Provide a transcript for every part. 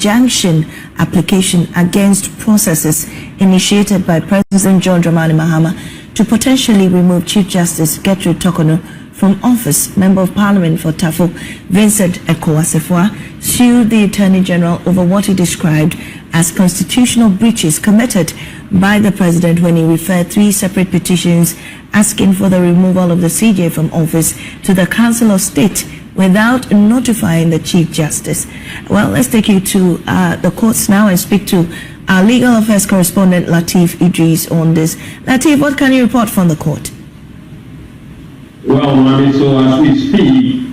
injunction application against processes initiated by President John Dramani Mahama to potentially remove Chief Justice Gertrude Torkonoo from office. Member of Parliament for Tafo, Vincent Ekowasefwa, sued the Attorney General over what he described as constitutional breaches committed by the President when he referred 3 separate petitions asking for the removal of the CJ from office to the Council of State without notifying the Chief Justice. Well, let's take you to the courts now and speak to our legal affairs correspondent Lateef Idris on this. Lateef, what can you report from the court? Well, Mami, so as we speak,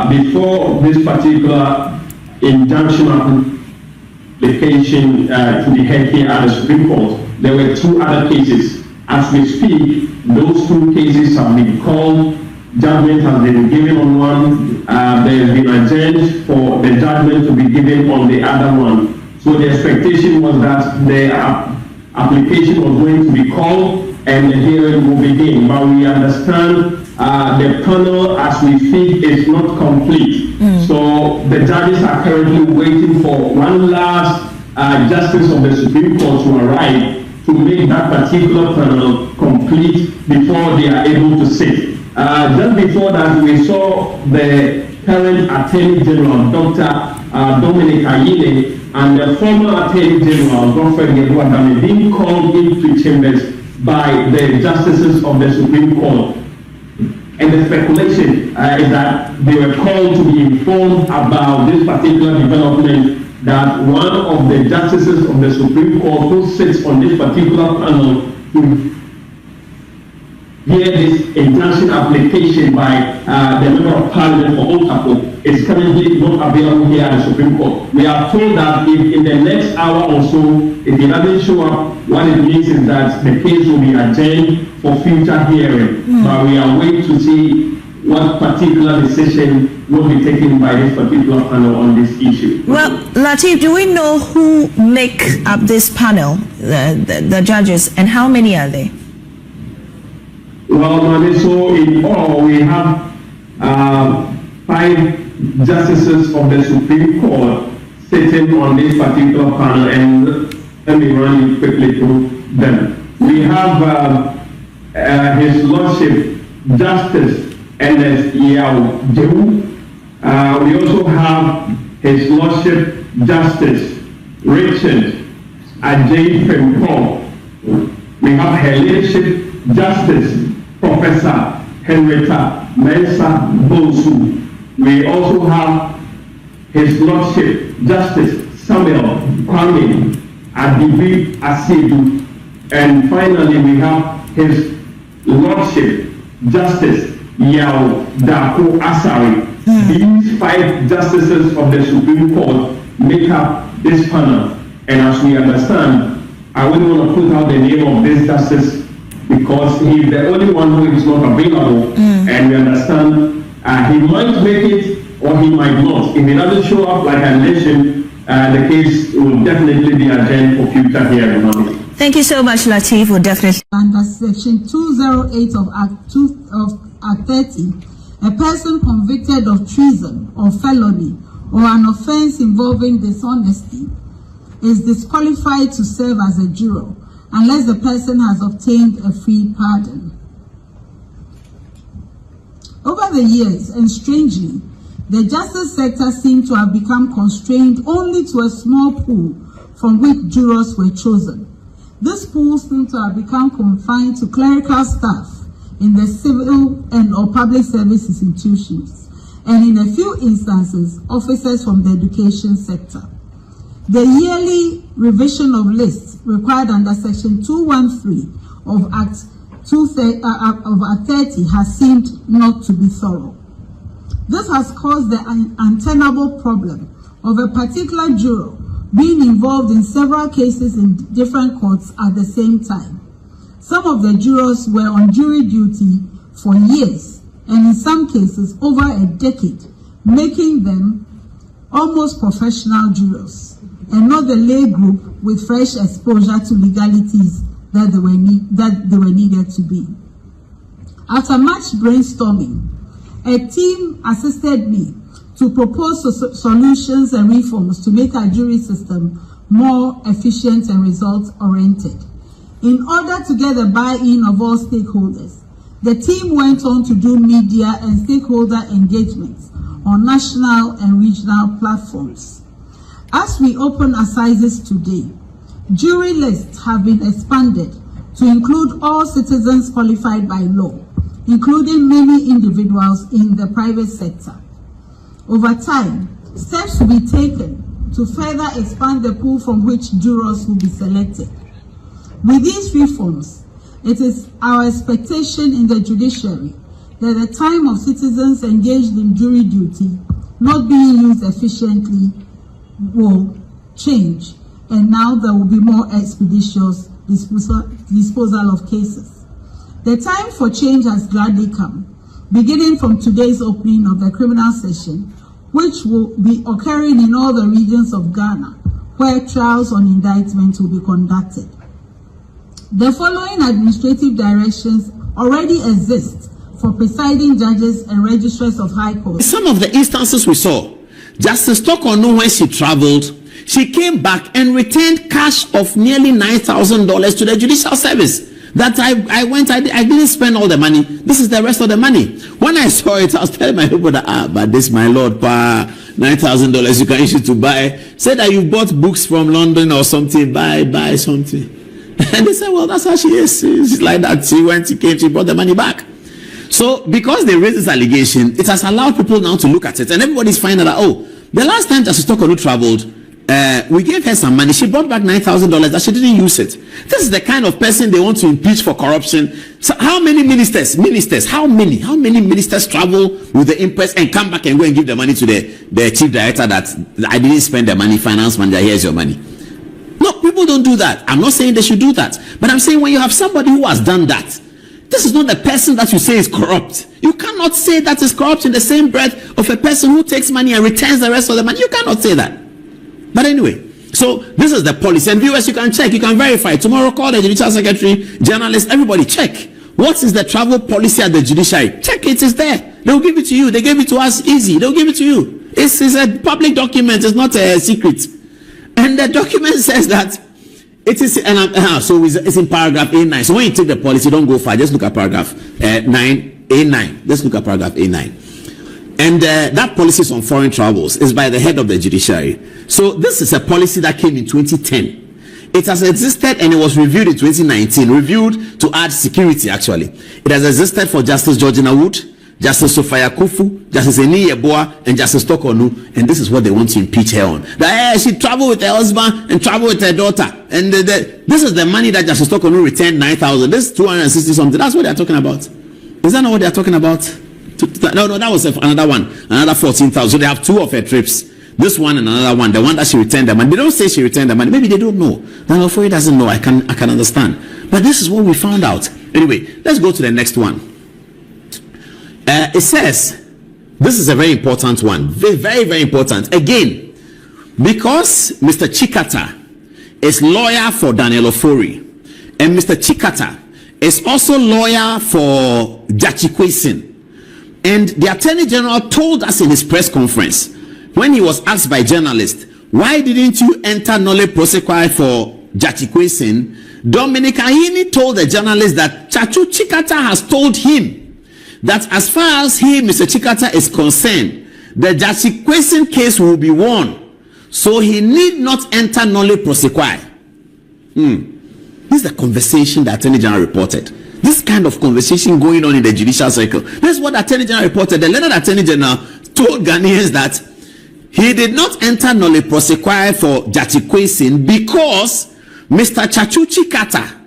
before this particular injunction application to be heard here at the Supreme Court, there were 2 other cases. As we speak, those 2 cases have been called. Judgment has been given on one. There has been adjourned for the judgment to be given on the other one. So the expectation was that the application was going to be called and the hearing will begin. But we understand the panel, as we speak, is not complete. So the judges are currently waiting for one last justice of the Supreme Court to arrive to make that particular panel complete before they are able to sit. Just before that, we saw the current Attorney General, Dr. Dominic Ayine, and the former Attorney General, Dr. Gebuadame, being called into chambers by the justices of the Supreme Court. And the speculation is that they were called to be informed about this particular development, that one of the justices of the Supreme Court who sits on this particular panel to hear this injunction application by the Member of Parliament for Otapo is currently not available here at the Supreme Court. We are told that if in the next hour or so, if he doesn't show up, what it means is that the case will be adjourned for future hearing. But we are waiting to see what particular decision will be taken by this particular panel on this issue. Well, Lateef, do we know who make up this panel, the judges, and how many are they? Well, so in all, we have 5 justices of the Supreme Court sitting on this particular panel, and let me run you quickly through them. We have His Lordship Justice N.S. Yao Dew. We also have His Lordship Justice Richard Ajay Fempong. We have Her Ladyship Justice Professor Henrietta Mensah Bosu. We also have His Lordship Justice Samuel Kwame Adibi Asidu. And finally, we have His Lordship Justice Yao Dako Asari. These 5 justices of the Supreme Court make up this panel. And as we understand, I wouldn't want to put out the name of this justice because he is the only one who is not available. And we understand he might make it or he might not. If he doesn't show up, like I mentioned, the case will definitely be adjourned for future hearing. Thank you so much, Lateef. We'll definitely. Under Section 208 of Act 30, a person convicted of treason or felony or an offense involving dishonesty is disqualified to serve as a juror unless the person has obtained a free pardon. Over the years, and strangely, the justice sector seemed to have become constrained only to a small pool from which jurors were chosen. This pool seemed to have become confined to clerical staff in the civil and or public service institutions, and in a few instances, officers from the education sector. The yearly revision of lists required under Section 213 of Act 30 has seemed not to be thorough. This has caused the untenable problem of a particular juror being involved in several cases in different courts at the same time. Some of the jurors were on jury duty for years, and in some cases over a decade, making them almost professional jurors, and not the lay group with fresh exposure to legalities that they were needed to be. After much brainstorming, a team assisted me to propose solutions and reforms to make our jury system more efficient and results-oriented. In order to get the buy-in of all stakeholders, the team went on to do media and stakeholder engagements on national and regional platforms. As we open assizes today, jury lists have been expanded to include all citizens qualified by law, including many individuals in the private sector. Over time, steps will be taken to further expand the pool from which jurors will be selected. With these reforms, it is our expectation in the judiciary that the time of citizens engaged in jury duty not being used efficiently will change, and now there will be more expeditious disposal of cases. The time for change has gladly come, beginning from today's opening of the criminal session, which will be occurring in all the regions of Ghana, where trials on indictment will be conducted. The following administrative directions already exist for presiding judges and registrars of high courts. Some of the instances we saw, Justice Torkonoo, when she traveled, she came back and returned cash of nearly $9,000 to the judicial service. That I didn't spend all the money. This is the rest of the money. When I saw it, I was telling my people that, but this, my Lord, $9,000 you can issue to buy. Say that you bought books from London or something, buy something. And they said, well, that's how she is. She's like that. She came, she brought the money back. So because they raised this allegation, it has allowed people now to look at it. And everybody's finding out, oh, the last time Justice Torkonoo traveled, we gave her some money. She brought back $9,000 that she didn't use it. This is the kind of person they want to impeach for corruption. So how many ministers, how many ministers travel with the impress and come back and go and give the money to the chief director that I didn't spend the money, finance manager, here's your money. No, people don't do that. I'm not saying they should do that. But I'm saying when you have somebody who has done that, this is not the person that you say is corrupt. You cannot say that is corrupt in the same breath of a person who takes money and returns the rest of the money. You cannot say that. But anyway, so this is the policy. And viewers, you can check, you can verify. Tomorrow, call the judicial secretary, journalists, everybody check. What is the travel policy at the judiciary? Check it, it's there. They'll give it to you. They gave it to us easy. They'll give it to you. It's a public document. It's not a secret. And the document says that it is, so it's in paragraph A9. So when you take the policy, don't go far. Just look at paragraph 9, A9. Let's look at paragraph A9. And that policy is on foreign travels. It's by the head of the judiciary. So this is a policy that came in 2010. It has existed and it was reviewed in 2019. Reviewed to add security, actually. It has existed for Justice Georgina Wood, Justice Sophia Kufu, Justice Eni Yeboah, and Justice Torkonoo, and this is what they want to impeach her on. That she traveled with her husband and traveled with her daughter, and this is the money that Justice Torkonoo returned, 9,000. This is 260 something. That's what they are talking about. Is that not what they are talking about? No, that was another one, another 14,000. So they have two of her trips. This one and another one, the one that she returned the money. They don't say she returned the money. Maybe they don't know. Now, if he doesn't know, I can understand. But this is what we found out. Anyway, let's go to the next one. It says, this is a very important one, very, very, very important. Again, because Mr. Chikata is lawyer for Daniel Ofori, and Mr. Chikata is also lawyer for Jachikwesin, and the Attorney General told us in his press conference, when he was asked by journalists, why didn't you enter nolle prosequi for Jachikwesin? Dominic Ahini told the journalist that Chachu Chikata has told him that as far as he, Mr. Chikata, is concerned, the Jachikwesin case will be won, so he need not enter nolle prosequi. This is the conversation the Attorney General reported. This kind of conversation going on in the judicial circle. This is what the Attorney General reported. The learned Attorney General told Ghanaians that he did not enter nolle prosequi for Jachikwesin because Mr. Chachu Chikata,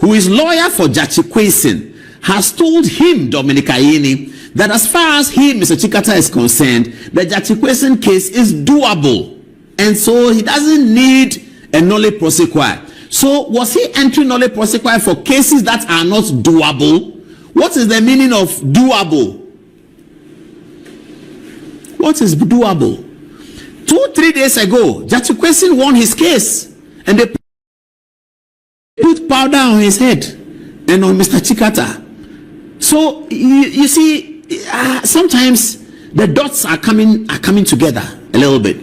who is lawyer for Jachikwesin, has told him, Dominic Ayeni, that as far as he, Mr. Chikata, is concerned, the Jachikwesin case is doable. And so he doesn't need a nolle prosequi. So was he entering nolle prosequi for cases that are not doable? What is the meaning of doable? What is doable? 2-3 days ago, Jachikwesin won his case. And they put powder on his head and on Mr. Chikata. So you see, sometimes the dots are coming together a little bit.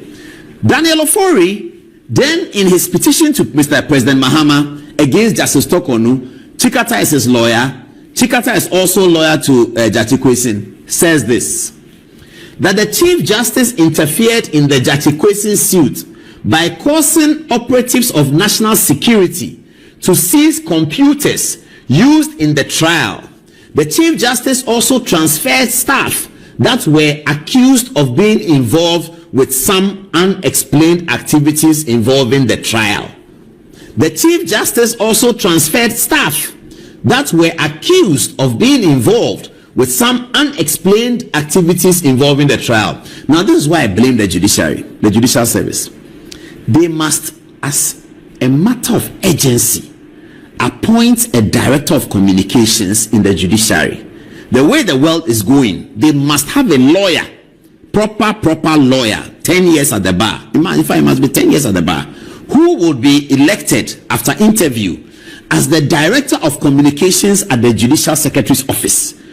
Daniel Ofori, then in his petition to Mr. President Mahama against Justice Torkonoo, Chikata is his lawyer. Chikata is also lawyer to Jachikwesin, says this, that the Chief Justice interfered in the Jachikwesin suit by causing operatives of national security to seize computers used in the trial. The Chief Justice also transferred staff that were accused of being involved with some unexplained activities involving the trial. The Chief Justice also transferred staff that were accused of being involved with some unexplained activities involving the trial. Now, this is why I blame the judiciary, the judicial service. They must, as a matter of urgency, appoint a director of communications in the judiciary. The way the world is going, they must have a lawyer, proper lawyer, 10 years at the bar. In fact, it must be 10 years at the bar, who will be elected after interview as the director of communications at the judicial secretary's office.